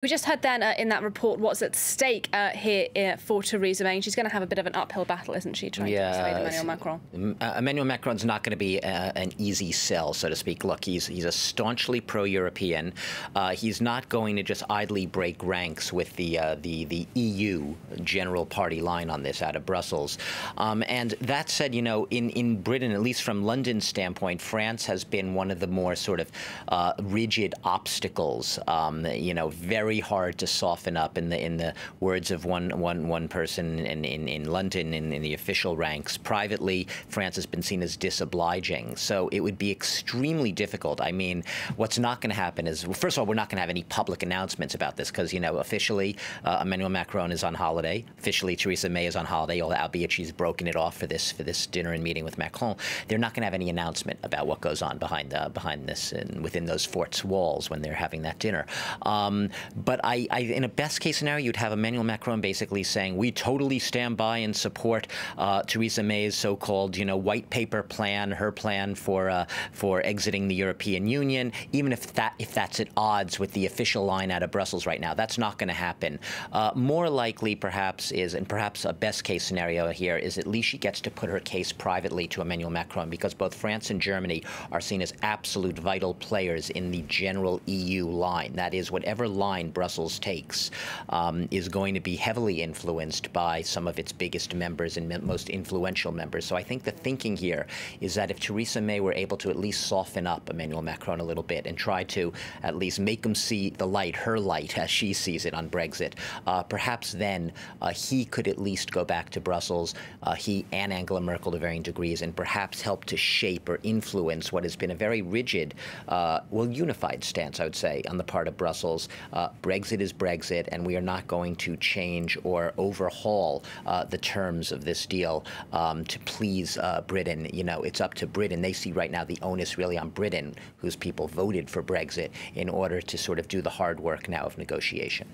We just heard then in that report what's at stake here for Theresa May. She's going to have a bit of an uphill battle, isn't she, trying to persuade Emmanuel Macron? Emmanuel Macron's not going to be an easy sell, so to speak. Look, he's a staunchly pro-European. He's not going to just idly break ranks with the EU general party line on this out of Brussels. And that said, you know, in Britain, at least from London's standpoint, France has been one of the more sort of rigid obstacles, you know, very hard to soften up, in the words of one person in London in the official ranks. Privately, France has been seen as disobliging. So it would be extremely difficult. I mean, what's not going to happen is, well, first of all, we're not going to have any public announcements about this because, you know, officially Emmanuel Macron is on holiday. Officially, Theresa May is on holiday, albeit she's broken it off for this dinner and meeting with Macron. They're not going to have any announcement about what goes on behind this and within those fort's walls when they're having that dinner. But in a best case scenario, you'd have Emmanuel Macron basically saying, we totally stand by and support Theresa May's so-called, you know, white paper plan, her plan for exiting the European Union, even if that's at odds with the official line out of Brussels right now. That's not going to happen. More likely, perhaps, and perhaps a best case scenario here is at least she gets to put her case privately to Emmanuel Macron, because both France and Germany are seen as absolute vital players in the general EU line. That is, whatever line Brussels takes is going to be heavily influenced by some of its biggest members and most influential members. So I think the thinking here is that if Theresa May were able to at least soften up Emmanuel Macron a little bit and try to at least make him see the light, her light, as she sees it on Brexit, perhaps then he could at least go back to Brussels, he and Angela Merkel to varying degrees, and perhaps help to shape or influence what has been a very rigid, well, unified stance, I would say, on the part of Brussels. Brexit is Brexit, and we are not going to change or overhaul the terms of this deal to please Britain. You know, it's up to Britain. They see right now the onus really on Britain, whose people voted for Brexit, in order to sort of do the hard work now of negotiation.